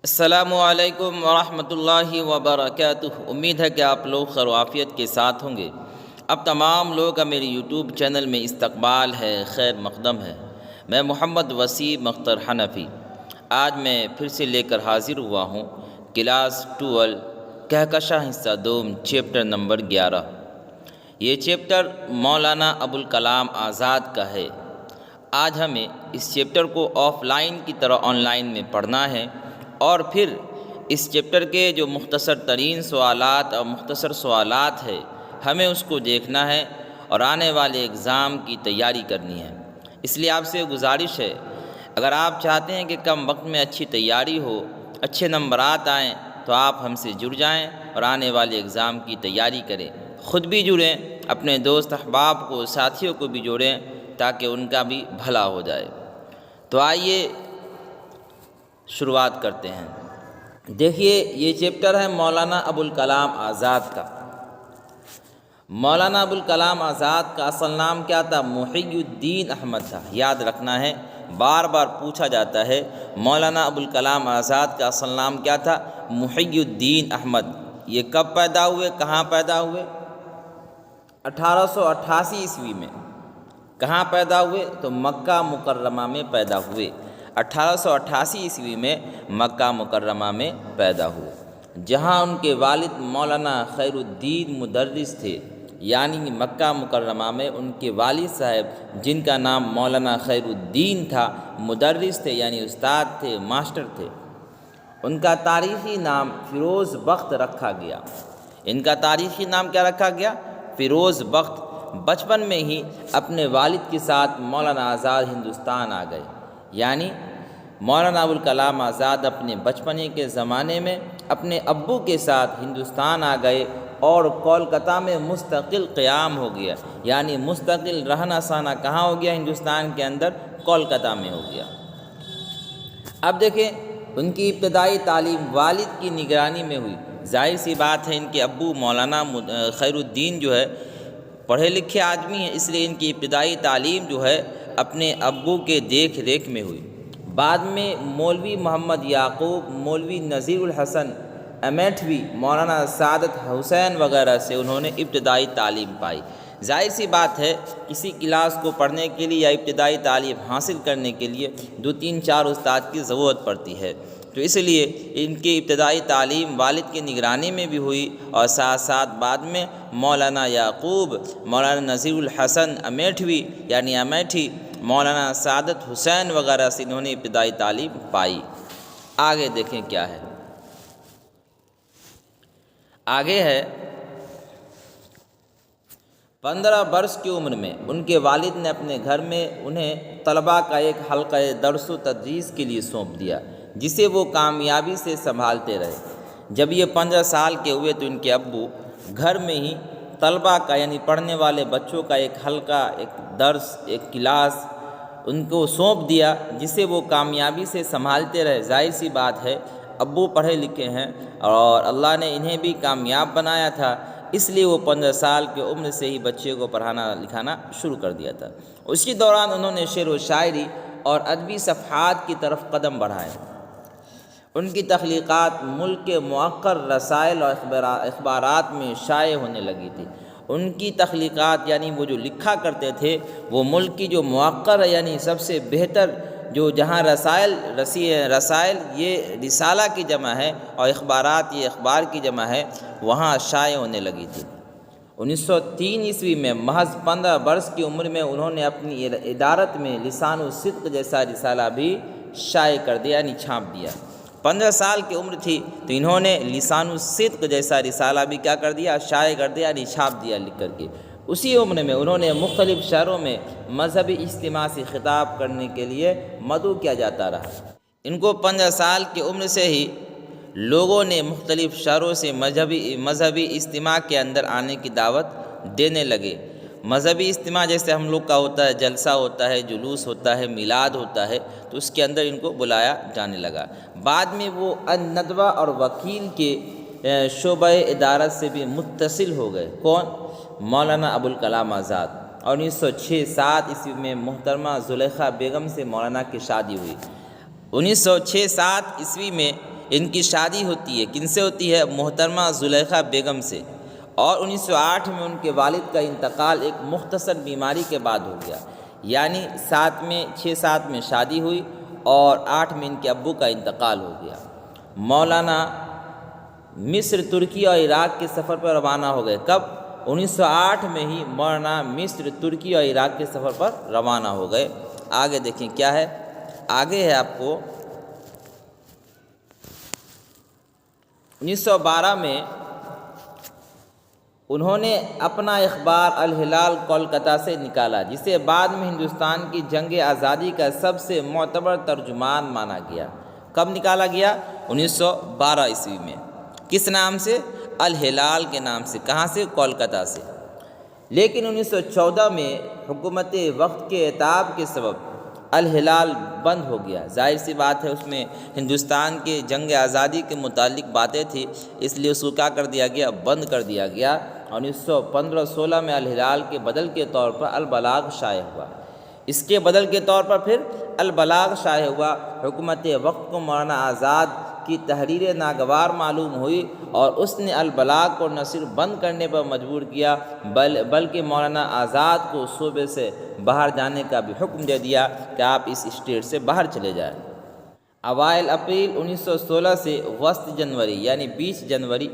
السلام علیکم ورحمۃ اللہ وبرکاتہ۔ امید ہے کہ آپ لوگ خیر و عافیت کے ساتھ ہوں گے۔ اب تمام لوگوں کا میرے یوٹیوب چینل میں استقبال ہے، خیر مقدم ہے۔ میں محمد وسیم اختر حنفی آج میں پھر سے لے کر حاضر ہوا ہوں کلاس 12 کہکشاں حصہ دوم چیپٹر نمبر 11۔ یہ چیپٹر مولانا ابوالکلام آزاد کا ہے۔ آج ہمیں اس چیپٹر کو آف لائن کی طرح آن لائن میں پڑھنا ہے، اور پھر اس چیپٹر کے جو مختصر ترین سوالات اور مختصر سوالات ہیں ہمیں اس کو دیکھنا ہے اور آنے والے اگزام کی تیاری کرنی ہے۔ اس لیے آپ سے گزارش ہے، اگر آپ چاہتے ہیں کہ کم وقت میں اچھی تیاری ہو، اچھے نمبرات آئیں، تو آپ ہم سے جڑ جائیں اور آنے والے اگزام کی تیاری کریں۔ خود بھی جڑیں، اپنے دوست احباب کو، ساتھیوں کو بھی جوڑیں تاکہ ان کا بھی بھلا ہو جائے۔ تو آئیے شروعات کرتے ہیں۔ دیکھیے، یہ چیپٹر ہے مولانا ابوالکلام آزاد کا۔ مولانا ابوالکلام آزاد کا اصل نام کیا تھا؟ محی الدین احمد تھا۔ یاد رکھنا ہے، بار بار پوچھا جاتا ہے مولانا ابوالکلام آزاد کا اصل نام کیا تھا؟ محی الدین احمد۔ یہ کب پیدا ہوئے، کہاں پیدا ہوئے؟ 1888 عیسوی میں۔ کہاں پیدا ہوئے؟ تو مکہ مکرمہ میں پیدا ہوئے۔ 1888 عیسوی میں مکہ مکرمہ میں پیدا ہوئے، جہاں ان کے والد مولانا خیر الدین مدرس تھے۔ یعنی مکہ مکرمہ میں ان کے والد صاحب، جن کا نام مولانا خیر الدین تھا، مدرس تھے، یعنی استاد تھے، ماسٹر تھے۔ ان کا تاریخی نام فیروز بخت رکھا گیا۔ ان کا تاریخی نام کیا رکھا گیا؟ فیروز بخت۔ بچپن میں ہی اپنے والد کے ساتھ مولانا آزاد ہندوستان آ گئے۔ یعنی مولانا ابوالکلام آزاد اپنے بچپنے کے زمانے میں اپنے ابو کے ساتھ ہندوستان آ گئے اور کولکتہ میں مستقل قیام ہو گیا۔ یعنی مستقل رہنا سہنا کہاں ہو گیا؟ ہندوستان کے اندر کولکتہ میں ہو گیا۔ اب دیکھیں، ان کی ابتدائی تعلیم والد کی نگرانی میں ہوئی۔ ظاہر سی بات ہے، ان کے ابو مولانا خیر الدین جو ہے پڑھے لکھے آدمی ہیں، اس لیے ان کی ابتدائی تعلیم جو ہے اپنے ابو کے دیکھ ریکھ میں ہوئی۔ بعد میں مولوی محمد یعقوب، مولوی نذیر الحسن امیٹھوی، مولانا سعادت حسین وغیرہ سے انہوں نے ابتدائی تعلیم پائی۔ ظاہر سی بات ہے، کسی کلاس کو پڑھنے کے لیے یا ابتدائی تعلیم حاصل کرنے کے لیے 2-3-4 استاد کی ضرورت پڑتی ہے، تو اس لیے ان کی ابتدائی تعلیم والد کی نگرانی میں بھی ہوئی، اور ساتھ ساتھ بعد میں مولانا یعقوب، مولانا نذیر الحسن امیٹھوی یعنی امیٹھی، مولانا سعادت حسین وغیرہ سے انہوں نے ابتدائی تعلیم پائی۔ آگے دیکھیں کیا ہے۔ آگے ہے 15 برس کی عمر میں ان کے والد نے اپنے گھر میں انہیں طلباء کا ایک حلقہ درس و تدریس کے لیے سونپ دیا، جسے وہ کامیابی سے سنبھالتے رہے۔ جب یہ 15 سال کے ہوئے تو ان کے ابو گھر میں ہی طلباء کا یعنی پڑھنے والے بچوں کا ایک حلقہ، ایک درس، ایک کلاس ان کو سونپ دیا، جسے وہ کامیابی سے سنبھالتے رہے۔ ظاہر سی بات ہے، ابو پڑھے لکھے ہیں اور اللہ نے انہیں بھی کامیاب بنایا تھا، اس لیے وہ 15 سال کی عمر سے ہی بچے کو پڑھانا لکھانا شروع کر دیا تھا۔ اسی دوران انہوں نے شعر و شاعری اور ادبی صفحات کی طرف قدم بڑھائے۔ ان کی تخلیقات ملک کے مؤخر رسائل اور اخبارات میں شائع ہونے لگی تھی۔ ان کی تخلیقات یعنی وہ جو لکھا کرتے تھے، وہ ملک کی جو مؤخر یعنی سب سے بہتر جو جہاں رسائل یہ رسالہ کی جمع ہے اور اخبارات یہ اخبار کی جمع ہے، وہاں شائع ہونے لگی تھی۔ 1903 عیسوی میں محض 15 برس کی عمر میں انہوں نے اپنی ادارت میں لسان الصدق جیسا رسالہ بھی شائع کر دیا، یعنی چھاپ دیا۔ 15 سال کی عمر تھی تو انہوں نے لسان الصدق جیسا رسالہ بھی کیا کر دیا؟ شائع کر دیا، یعنی چھاپ دیا لکھ کر کے۔ اسی عمر میں انہوں نے مختلف شہروں میں مذہبی اجتماع سے خطاب کرنے کے لیے مدعو کیا جاتا رہا۔ ان کو 15 سال کی عمر سے ہی لوگوں نے مختلف شہروں سے مذہبی اجتماع کے اندر آنے کی دعوت دینے لگے۔ مذہبی اجتماع جیسے ہم لوگ کا ہوتا ہے، جلسہ ہوتا ہے، جلوس ہوتا ہے، میلاد ہوتا ہے، تو اس کے اندر ان کو بلایا جانے لگا۔ بعد میں وہ الندوہ اور وکیل کے شعبہ ادارت سے بھی متصل ہو گئے۔ کون؟ مولانا ابوالکلام آزاد۔ اور 1906-07 عیسوی میں محترمہ زلیخا بیگم سے مولانا کی شادی ہوئی۔ 1906-07 عیسوی میں ان کی شادی ہوتی ہے، کن سے ہوتی ہے؟ محترمہ زلیخا بیگم سے، اور 1908 میں ان کے والد کا انتقال ایک مختصر بیماری کے بعد ہو گیا، یعنی 6-7 میں شادی ہوئی اور 8 میں ان کے ابو کا انتقال ہو گیا۔ مولانا مصر، ترکی اور عراق کے سفر پر روانہ ہو گئے۔ کب؟ 1908 میں ہی مولانا مصر، ترکی اور عراق کے سفر پر روانہ ہو گئے۔ آگے دیکھیں کیا ہے، آگے ہے آپ کو 1912 میں انہوں نے اپنا اخبار الہلال کولکتہ سے نکالا، جسے بعد میں ہندوستان کی جنگ آزادی کا سب سے معتبر ترجمان مانا گیا۔ کب نکالا گیا؟ 1912 عیسوی میں۔ کس نام سے؟ الہلال کے نام سے۔ کہاں سے؟ کولکتہ سے۔ لیکن 1914 میں حکومت وقت کے عتاب کے سبب الہلال بند ہو گیا۔ ظاہر سی بات ہے، اس میں ہندوستان کے جنگ آزادی کے متعلق باتیں تھیں، اس لیے اس کو کیا کر دیا گیا؟ بند کر دیا گیا۔ 1915-16 میں الہلال کے بدل کے طور پر البلاغ شائع ہوا۔ اس کے بدل کے طور پر پھر البلاغ شائع ہوا۔ حکومت وقت کو مولانا آزاد کی تحریر ناگوار معلوم ہوئی اور اس نے البلاغ کو نہ صرف بند کرنے پر مجبور کیا بلکہ مولانا آزاد کو صوبے سے باہر جانے کا بھی حکم دے دیا کہ آپ اس اسٹیٹ سے باہر چلے جائیں۔ اوائل اپریل 1916 سے وسط جنوری یعنی 20 جنوری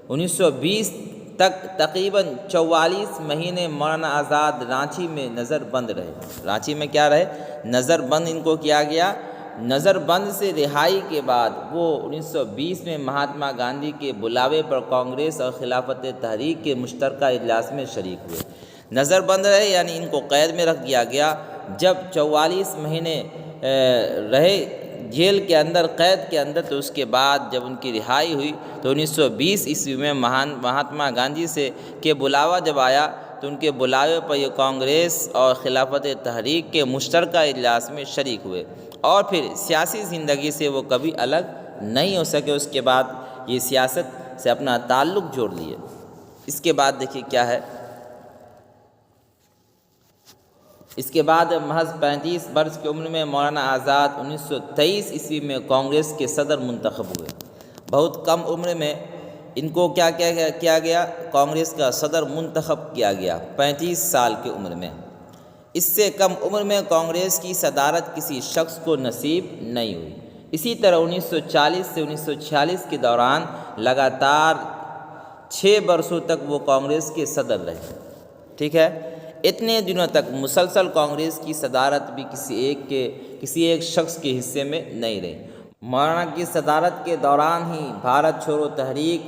1920 تک تقریباً 44 مہینے مولانا آزاد رانچی میں نظر بند رہے۔ رانچی میں کیا رہے؟ نظر بند ان کو کیا گیا۔ نظر بند سے رہائی کے بعد وہ 1920 میں مہاتما گاندھی کے بلاوے پر کانگریس اور خلافت تحریک کے مشترکہ اجلاس میں شریک ہوئے۔ نظر بند رہے یعنی ان کو قید میں رکھ دیا گیا۔ جب 44 مہینے رہے جیل کے اندر، قید کے اندر، تو اس کے بعد جب ان کی رہائی ہوئی تو 1920 عیسوی میں مہاتما گاندھی سے کے بلاوا جب آیا تو ان کے بلاوے پر یہ کانگریس اور خلافت تحریک کے مشترکہ اجلاس میں شریک ہوئے، اور پھر سیاسی زندگی سے وہ کبھی الگ نہیں ہو سکے۔ اس کے بعد یہ سیاست سے اپنا تعلق جوڑ لیے۔ اس کے بعد دیکھیے کیا ہے، اس کے بعد محض 35 برس کی عمر میں مولانا آزاد 1923 عیسوی میں کانگریس کے صدر منتخب ہوئے۔ بہت کم عمر میں ان کو کیا کیا گیا؟ کانگریس کا صدر منتخب کیا گیا 35 سال کی عمر میں۔ اس سے کم عمر میں کانگریس کی صدارت کسی شخص کو نصیب نہیں ہوئی۔ اسی طرح 1940 سے 1946 کے دوران لگاتار 6 برسوں تک وہ کانگریس کے صدر رہے۔ ٹھیک ہے، اتنے دنوں تک مسلسل کانگریس کی صدارت بھی کسی ایک شخص کے حصے میں نہیں رہی۔ مولانا کی صدارت کے دوران ہی بھارت چھوڑو تحریک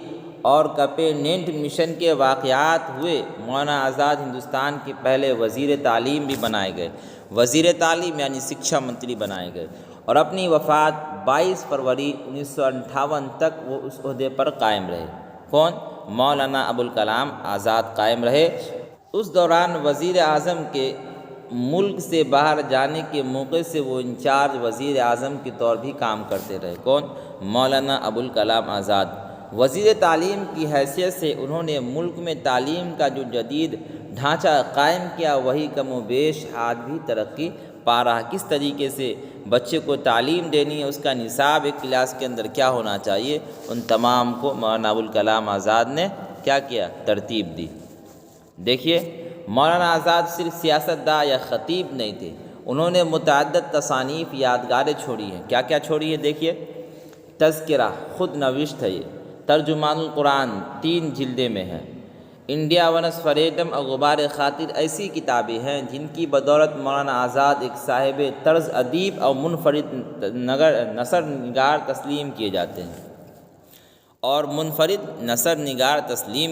اور کیپینٹ مشن کے واقعات ہوئے۔ مولانا آزاد ہندوستان کے پہلے وزیر تعلیم بھی بنائے گئے۔ وزیر تعلیم یعنی شکشا منتری بنائے گئے، اور اپنی وفات 22 فروری 1958 تک وہ اس عہدے پر قائم رہے۔ کون؟ مولانا ابوالکلام آزاد قائم رہے۔ اس دوران وزیر اعظم کے ملک سے باہر جانے کے موقع سے وہ انچارج وزیر اعظم کے طور بھی کام کرتے رہے۔ کون؟ مولانا ابوالکلام آزاد۔ وزیر تعلیم کی حیثیت سے انہوں نے ملک میں تعلیم کا جو جدید ڈھانچہ قائم کیا وہی کم و بیش آج بھی ترقی پا رہا۔ کس طریقے سے بچے کو تعلیم دینی ہے، اس کا نصاب ایک کلاس کے اندر کیا ہونا چاہیے، ان تمام کو مولانا ابوالکلام آزاد نے کیا کیا؟ ترتیب دی۔ دیکھیے، مولانا آزاد صرف سیاستداں یا خطیب نہیں تھے، انہوں نے متعدد تصانیف یادگاریں چھوڑی ہیں۔ کیا کیا چھوڑی ہے؟ دیکھیے، تذکرہ خود نوشت ہے، یہ ترجمان القرآن 3 جلدیں میں ہے۔ انڈیا ونس فریڈم اور غبار خاطر ایسی کتابیں ہیں جن کی بدولت مولانا آزاد ایک صاحب طرز ادیب اور منفرد نثر نگار تسلیم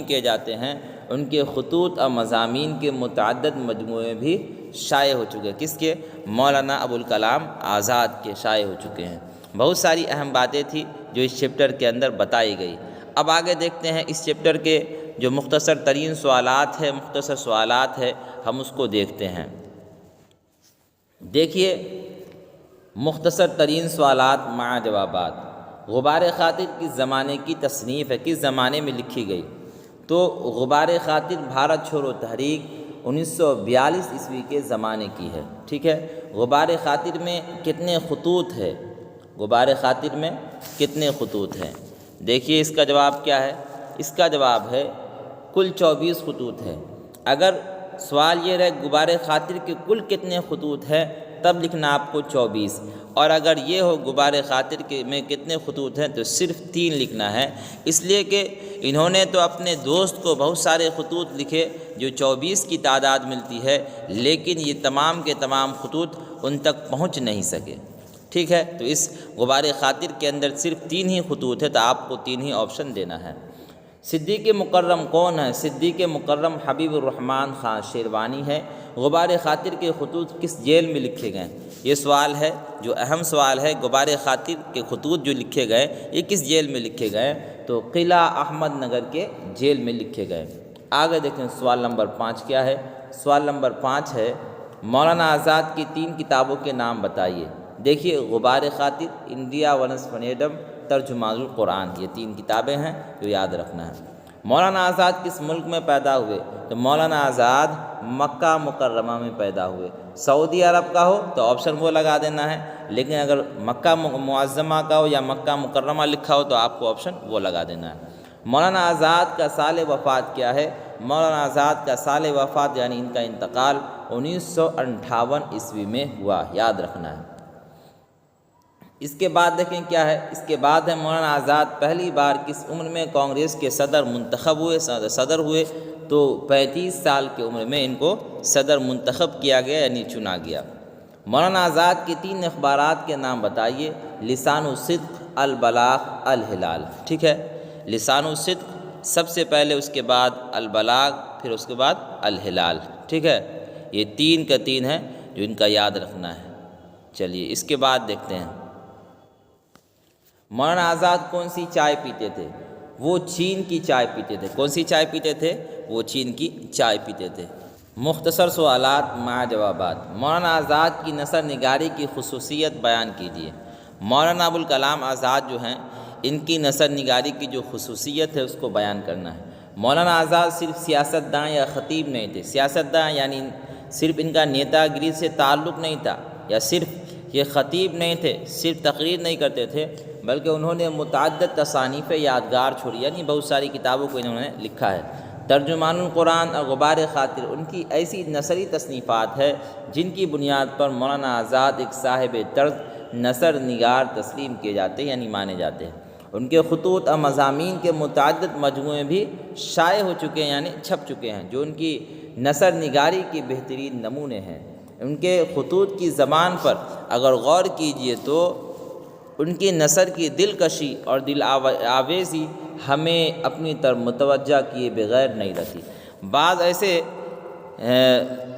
کیے جاتے ہیں ان کے خطوط اور مضامین کے متعدد مجموعے بھی شائع ہو چکے ہیں۔ کس کے؟ مولانا ابوالکلام آزاد کے شائع ہو چکے ہیں۔ بہت ساری اہم باتیں تھیں جو اس چیپٹر کے اندر بتائی گئی۔ اب آگے دیکھتے ہیں اس چیپٹر کے جو مختصر ترین سوالات ہے ہم اس کو دیکھتے ہیں۔ دیکھیے، مختصر ترین سوالات مع جوابات۔ غبار خاطر کس زمانے کی تصنیف ہے؟ کس زمانے میں لکھی گئی؟ تو غبار خاطر بھارت چھوڑو تحریک 1942 عیسوی کے زمانے کی ہے۔ ٹھیک ہے، غبار خاطر میں کتنے خطوط ہے؟ غبار خاطر میں کتنے خطوط ہیں؟ دیکھیے اس کا جواب کیا ہے، اس کا جواب ہے کل 24 خطوط ہے۔ اگر سوال یہ رہے غبار خاطر کے کل کتنے خطوط ہیں تب لکھنا آپ کو 24، اور اگر یہ ہو غبار خاطر کے میں کتنے خطوط ہیں تو صرف 3 لکھنا ہے، اس لیے کہ انہوں نے تو اپنے دوست کو بہت سارے خطوط لکھے جو 24 کی تعداد ملتی ہے، لیکن یہ تمام کے تمام خطوط ان تک پہنچ نہیں سکے۔ ٹھیک ہے، تو اس غبار خاطر کے اندر صرف 3 ہی خطوط ہے، تو آپ کو 3 ہی آپشن دینا ہے۔ صدیق مکرم کون ہے؟ صدیق مکرم حبیب الرحمن خان شیروانی ہے۔ غبار خاطر کے خطوط کس جیل میں لکھے گئے؟ یہ سوال ہے جو اہم سوال ہے، غبار خاطر کے خطوط جو لکھے گئے یہ کس جیل میں لکھے گئے؟ تو قلعہ احمد نگر کے جیل میں لکھے گئے۔ آگے دیکھیں سوال نمبر 5 کیا ہے؟ سوال نمبر 5 ہے مولانا آزاد کی 3 کتابوں کے نام بتائیے۔ دیکھیے غبار خاطر، انڈیا ونس فنیڈم، ترجمان القرآن، یہ 3 کتابیں ہیں جو یاد رکھنا ہے۔ مولانا آزاد کس ملک میں پیدا ہوئے؟ تو مولانا آزاد مکہ مکرمہ میں پیدا ہوئے۔ سعودی عرب کا ہو تو آپشن وہ لگا دینا ہے، لیکن اگر مکہ معظمہ کا ہو یا مکہ مکرمہ لکھا ہو تو آپ کو آپشن وہ لگا دینا ہے۔ مولانا آزاد کا سال وفات کیا ہے؟ مولانا آزاد کا سال وفات یعنی ان کا انتقال 1958 عیسوی میں ہوا، یاد رکھنا ہے۔ اس کے بعد دیکھیں کیا ہے، اس کے بعد ہے مولانا آزاد پہلی بار کس عمر میں کانگریس کے صدر منتخب ہوئے؟ صدر ہوئے تو 35 سال کی عمر میں ان کو صدر منتخب کیا گیا یعنی چنا گیا۔ مولانا آزاد کی 3 اخبارات کے نام بتائیے۔ لسان الصدق، البلاغ، الہلال۔ ٹھیک ہے، لسان الصدق سب سے پہلے، اس کے بعد البلاغ، پھر اس کے بعد الہلال۔ ٹھیک ہے، یہ 3 کا 3 ہے جو ان کا یاد رکھنا ہے۔ چلیے اس کے بعد دیکھتے ہیں مولانا آزاد کون سی چائے پیتے تھے؟ وہ چین کی چائے پیتے تھے۔ کون سی چائے پیتے تھے؟ وہ چین کی چائے پیتے تھے۔ مختصر سوالات مع جوابات۔ مولانا آزاد کی نثر نگاری کی خصوصیت بیان کیجیے۔ مولانا ابوالکلام آزاد جو ہیں ان کی نثر نگاری کی جو خصوصیت ہے اس کو بیان کرنا ہے۔ مولانا آزاد صرف سیاست داں یا خطیب نہیں تھے۔ سیاست داں یعنی صرف ان کا نیتا گری سے تعلق نہیں تھا، یا صرف یہ خطیب نہیں تھے، صرف تقریر نہیں کرتے تھے، بلکہ انہوں نے متعدد تصانیف یادگار چھوڑی، یعنی بہت ساری کتابوں کو انہوں نے لکھا ہے۔ ترجمان القرآن اور غبار خاطر ان کی ایسی نثری تصنیفات ہے جن کی بنیاد پر مولانا آزاد ایک صاحب طرز نثر نگار تسلیم کیے جاتے ہیں یعنی مانے جاتے ہیں۔ ان کے خطوط اور مضامین کے متعدد مجموعے بھی شائع ہو چکے ہیں یعنی چھپ چکے ہیں، جو ان کی نثر نگاری کے بہترین نمونے ہیں۔ ان کے خطوط کی زبان پر اگر غور کیجئے تو ان کی نثر کی دلکشی اور دل آویزی ہمیں اپنی طرف متوجہ کیے بغیر نہیں رہتی۔ بعض ایسے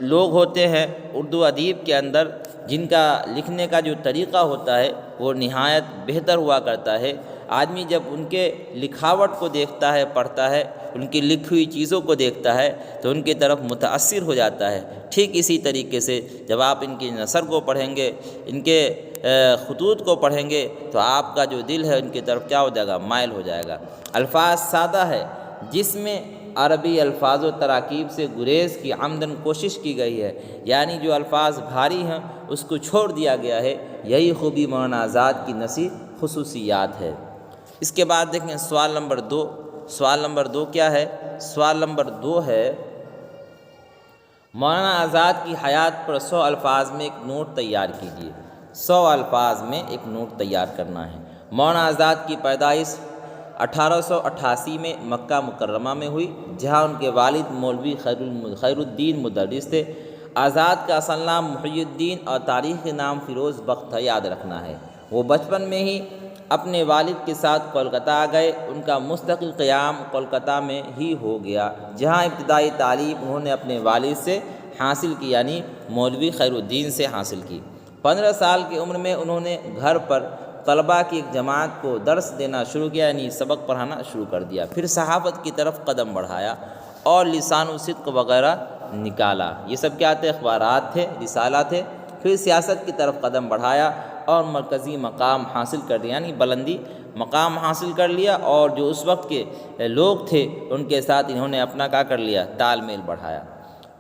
لوگ ہوتے ہیں اردو ادیب کے اندر جن کا لکھنے کا جو طریقہ ہوتا ہے وہ نہایت بہتر ہوا کرتا ہے۔ آدمی جب ان کے لکھاوٹ کو دیکھتا ہے، پڑھتا ہے، ان کی لکھی ہوئی چیزوں کو دیکھتا ہے تو ان کی طرف متاثر ہو جاتا ہے۔ ٹھیک اسی طریقے سے جب آپ ان کی نثر کو پڑھیں گے، ان کے خطوط کو پڑھیں گے تو آپ کا جو دل ہے ان کی طرف کیا ہو جائے گا؟ مائل ہو جائے گا۔ الفاظ سادہ ہے جس میں عربی الفاظ و تراکیب سے گریز کی عمدن کوشش کی گئی ہے، یعنی جو الفاظ بھاری ہیں اس کو چھوڑ دیا گیا ہے۔ یہی خوبی مولانا آزاد کی نثری خصوصیات ہے۔ اس کے بعد دیکھیں سوال نمبر 2۔ سوال نمبر 2 کیا ہے؟ سوال نمبر 2 ہے مولانا آزاد کی حیات پر 100 الفاظ میں ایک نوٹ تیار کیجیے۔ 100 الفاظ میں ایک نوٹ تیار کرنا ہے۔ مولانا آزاد کی پیدائش 1888 میں مکہ مکرمہ میں ہوئی، جہاں ان کے والد مولوی خیر الدین مدرس تھے۔ آزاد کا اصل نام محی الدین اور تاریخی نام فیروز بخت ہے، یاد رکھنا ہے۔ وہ بچپن میں ہی اپنے والد کے ساتھ کولکتہ آ گئے۔ ان کا مستقل قیام کولکتہ میں ہی ہو گیا، جہاں ابتدائی تعلیم انہوں نے اپنے والد سے حاصل کی یعنی مولوی خیر الدین سے حاصل کی۔ 15 سال کی عمر میں انہوں نے گھر پر طلباء کی ایک جماعت کو درس دینا شروع کیا یعنی سبق پڑھانا شروع کر دیا۔ پھر صحافت کی طرف قدم بڑھایا اور لسان الصدق وغیرہ نکالا۔ یہ سب کیا تھے؟ اخبارات تھے، رسالہ تھے۔ پھر سیاست کی طرف قدم بڑھایا اور مرکزی مقام حاصل کر لیا یعنی بلندی مقام حاصل کر لیا، اور جو اس وقت کے لوگ تھے ان کے ساتھ انہوں نے اپنا کیا کر لیا؟ تال میل بڑھایا۔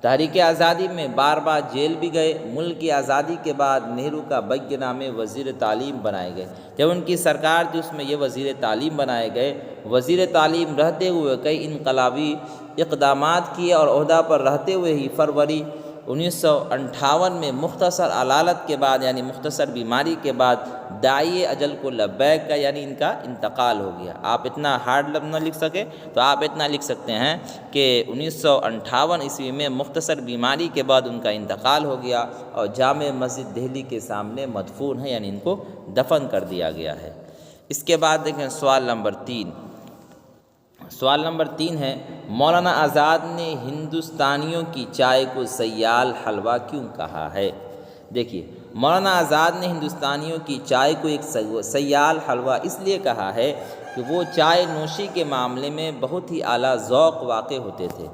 تحریک آزادی میں بار بار جیل بھی گئے۔ ملک کی آزادی کے بعد نہرو کا بھگیہ نامے وزیر تعلیم بنائے گئے۔ جب ان کی سرکار تھی اس میں یہ وزیر تعلیم بنائے گئے۔ وزیر تعلیم رہتے ہوئے کئی انقلابی اقدامات کیے اور عہدہ پر رہتے ہوئے ہی فروری 1958 میں مختصر علالت کے بعد یعنی مختصر بیماری کے بعد داعی اجل کو لبیک کا یعنی ان کا انتقال ہو گیا۔ آپ اتنا ہارڈ لفظ نہ لکھ سکے تو آپ اتنا لکھ سکتے ہیں کہ 1958 عیسوی میں مختصر بیماری کے بعد ان کا انتقال ہو گیا اور جامع مسجد دہلی کے سامنے مدفون ہے یعنی ان کو دفن کر دیا گیا ہے۔ اس کے بعد دیکھیں سوال نمبر 3۔ سوال نمبر 3 ہے مولانا آزاد نے ہندوستانیوں کی چائے کو سیال حلوہ کیوں کہا ہے؟ دیکھیے مولانا آزاد نے ہندوستانیوں کی چائے کو ایک سیال حلوہ اس لیے کہا ہے کہ وہ چائے نوشی کے معاملے میں بہت ہی اعلیٰ ذوق واقع ہوتے تھے،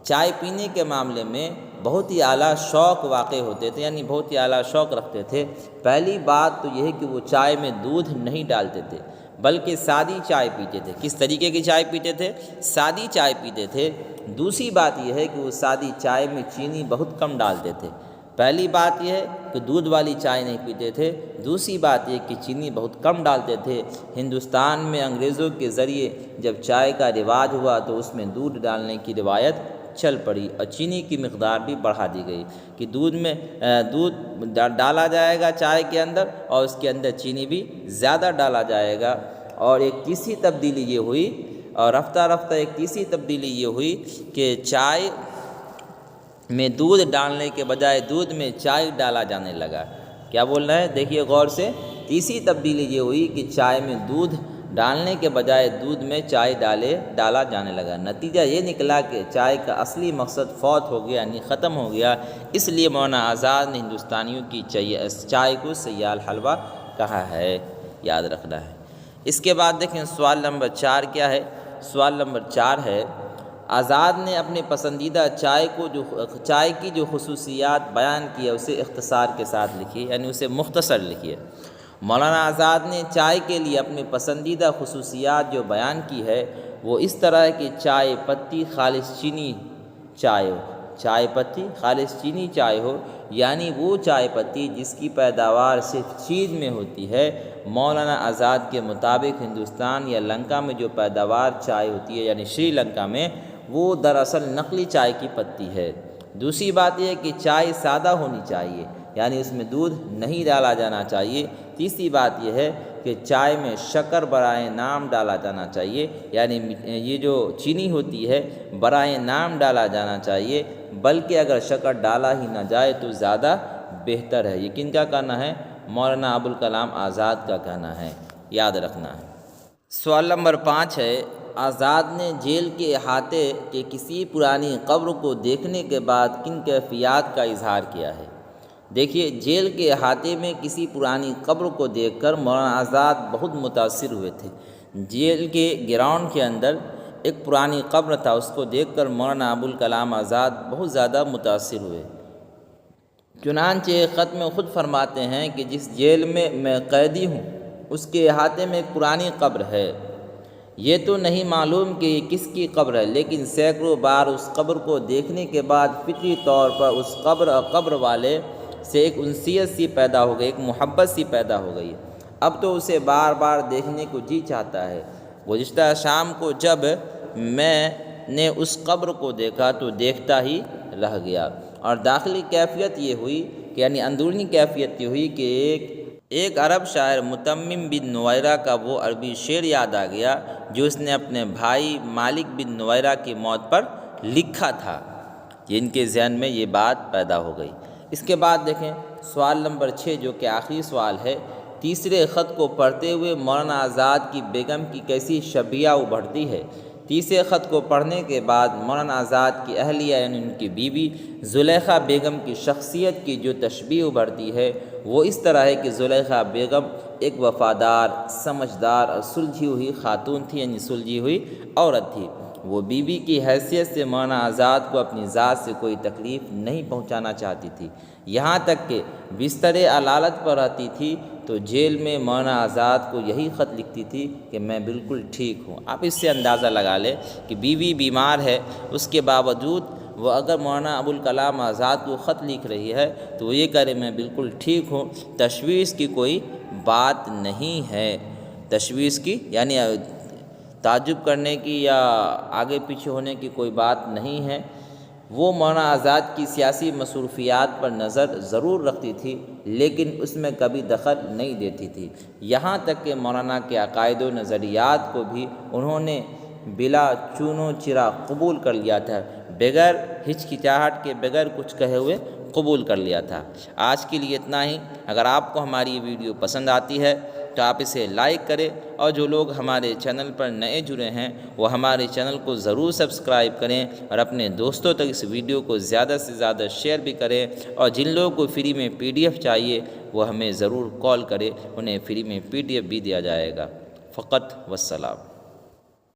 چائے پینے کے معاملے میں بہت ہی اعلیٰ شوق واقع ہوتے تھے یعنی بہت ہی اعلیٰ شوق رکھتے تھے۔ پہلی بات تو یہ ہے کہ وہ چائے میں دودھ نہیں ڈالتے تھے بلکہ سادی چائے پیتے تھے۔ کس طریقے کی چائے پیتے تھے؟ سادی چائے پیتے تھے۔ دوسری بات یہ ہے کہ وہ سادی چائے میں چینی بہت کم ڈالتے تھے۔ پہلی بات یہ ہے کہ دودھ والی چائے نہیں پیتے تھے، دوسری بات یہ کہ چینی بہت کم ڈالتے تھے۔ ہندوستان میں انگریزوں کے ذریعے جب چائے کا رواج ہوا تو اس میں دودھ ڈالنے کی روایت چل پڑی اور چینی کی مقدار بھی بڑھا دی گئی کہ دودھ ڈالا جائے گا چائے کے اندر اور اس کے اندر چینی بھی زیادہ ڈالا جائے گا۔ اور ایک تیسری تبدیلی یہ ہوئی اور رفتہ رفتہ ایک تیسری تبدیلی یہ ہوئی کہ چائے میں دودھ ڈالنے کے بجائے دودھ میں چائے ڈالا جانے لگا۔ کیا بول رہا ہے؟ دیکھیے غور سے، تیسری تبدیلی یہ ہوئی کہ چائے میں دودھ ڈالنے کے بجائے دودھ میں چائے ڈالا جانے لگا۔ نتیجہ یہ نکلا کہ چائے کا اصلی مقصد فوت ہو گیا یعنی ختم ہو گیا۔ اس لیے مولانا آزاد نے ہندوستانیوں کی چائے کو سیال حلوہ کہا ہے، یاد رکھنا ہے۔ اس کے بعد دیکھیں سوال نمبر 4 کیا ہے؟ سوال نمبر 4 ہے آزاد نے اپنے پسندیدہ چائے کی جو خصوصیات بیان کی ہے اسے اختصار کے ساتھ لکھیے یعنی اسے مختصر لکھیے۔ مولانا آزاد نے چائے کے لیے اپنی پسندیدہ خصوصیات جو بیان کی ہے وہ اس طرح ہے کہ چائے پتی خالص چینی چائے ہو، چائے پتی خالص چینی چائے ہو یعنی وہ چائے پتی جس کی پیداوار صرف چین میں ہوتی ہے۔ مولانا آزاد کے مطابق ہندوستان یا لنکا میں جو پیداوار چائے ہوتی ہے یعنی شری لنکا میں وہ دراصل نقلی چائے کی پتی ہے۔ دوسری بات یہ ہے کہ چائے سادہ ہونی چاہیے یعنی اس میں دودھ نہیں ڈالا جانا چاہیے۔ تیسری بات یہ ہے کہ چائے میں شکر برائے نام ڈالا جانا چاہیے یعنی یہ جو چینی ہوتی ہے برائے نام ڈالا جانا چاہیے، بلکہ اگر شکر ڈالا ہی نہ جائے تو زیادہ بہتر ہے۔ یہ کن کا کہنا ہے؟ مولانا ابوالکلام آزاد کا کہنا ہے، یاد رکھنا ہے۔ سوال نمبر 5 ہے آزاد نے جیل کے احاطے کے کسی پرانی قبر کو دیکھنے کے بعد کن کیفیات کا اظہار کیا ہے؟ دیکھیے جیل کے احاطے میں کسی پرانی قبر کو دیکھ کر مولانا آزاد بہت متاثر ہوئے تھے۔ جیل کے گراؤنڈ کے اندر ایک پرانی قبر تھا، اس کو دیکھ کر مولانا ابوالکلام آزاد بہت زیادہ متاثر ہوئے۔ چنانچہ خط میں خود فرماتے ہیں کہ جس جیل میں میں قیدی ہوں اس کے احاطے میں ایک پرانی قبر ہے۔ یہ تو نہیں معلوم کہ یہ کس کی قبر ہے، لیکن سینکڑوں بار اس قبر کو دیکھنے کے بعد فطری طور پر اس قبر والے سے ایک انسیت سی پیدا ہو گئی، ایک محبت سی پیدا ہو گئی۔ اب تو اسے بار بار دیکھنے کو جی چاہتا ہے۔ گزشتہ شام کو جب میں نے اس قبر کو دیکھا تو دیکھتا ہی رہ گیا، اور داخلی کیفیت یہ ہوئی کہ یعنی اندرونی کیفیت یہ ہوئی کہ ایک عرب شاعر متمم بن نویرہ کا وہ عربی شعر یاد آ گیا جو اس نے اپنے بھائی مالک بن نویرہ کی موت پر لکھا تھا۔ ان کے ذہن میں یہ بات پیدا ہو گئی۔ اس کے بعد دیکھیں سوال نمبر 6 جو کہ آخری سوال ہے۔ تیسرے خط کو پڑھتے ہوئے مولانا آزاد کی بیگم کی کیسی شبیہ ابھرتی ہے؟ تیسرے خط کو پڑھنے کے بعد مولانا آزاد کی اہلیہ یعنی ان کی بیوی زلیخا بیگم کی شخصیت کی جو تشبیہ ابھرتی ہے وہ اس طرح ہے کہ زلیخا بیگم ایک وفادار، سمجھدار اور سلجھی ہوئی خاتون تھی یعنی سلجھی ہوئی عورت تھی۔ وہ بیوی کی حیثیت سے مولانا آزاد کو اپنی ذات سے کوئی تکلیف نہیں پہنچانا چاہتی تھی، یہاں تک کہ بستر علالت پر رہتی تھی تو جیل میں مولانا آزاد کو یہی خط لکھتی تھی کہ میں بالکل ٹھیک ہوں۔ آپ اس سے اندازہ لگا لیں کہ بیوی بیمار ہے، اس کے باوجود وہ اگر مولانا ابوالکلام آزاد کو خط لکھ رہی ہے تو وہ یہ کہہ رہے میں بالکل ٹھیک ہوں، تشویش کی کوئی بات نہیں ہے، تشویش کی یعنی تعجب کرنے کی یا آگے پیچھے ہونے کی کوئی بات نہیں ہے۔ وہ مولانا آزاد کی سیاسی مصروفیات پر نظر ضرور رکھتی تھی لیکن اس میں کبھی دخل نہیں دیتی تھی، یہاں تک کہ مولانا کے عقائد و نظریات کو بھی انہوں نے بلا چون و چرا قبول کر لیا تھا، بغیر ہچکچاہٹ کے، بغیر کچھ کہے ہوئے قبول کر لیا تھا۔ آج کے لیے اتنا ہی۔ اگر آپ کو ہماری یہ ویڈیو پسند آتی ہے تو آپ اسے لائک کریں، اور جو لوگ ہمارے چینل پر نئے جڑے ہیں وہ ہمارے چینل کو ضرور سبسکرائب کریں اور اپنے دوستوں تک اس ویڈیو کو زیادہ سے زیادہ شیئر بھی کریں، اور جن لوگوں کو فری میں PDF چاہیے وہ ہمیں ضرور کال کریں، انہیں فری میں PDF بھی دیا جائے گا۔ فقط والسلام۔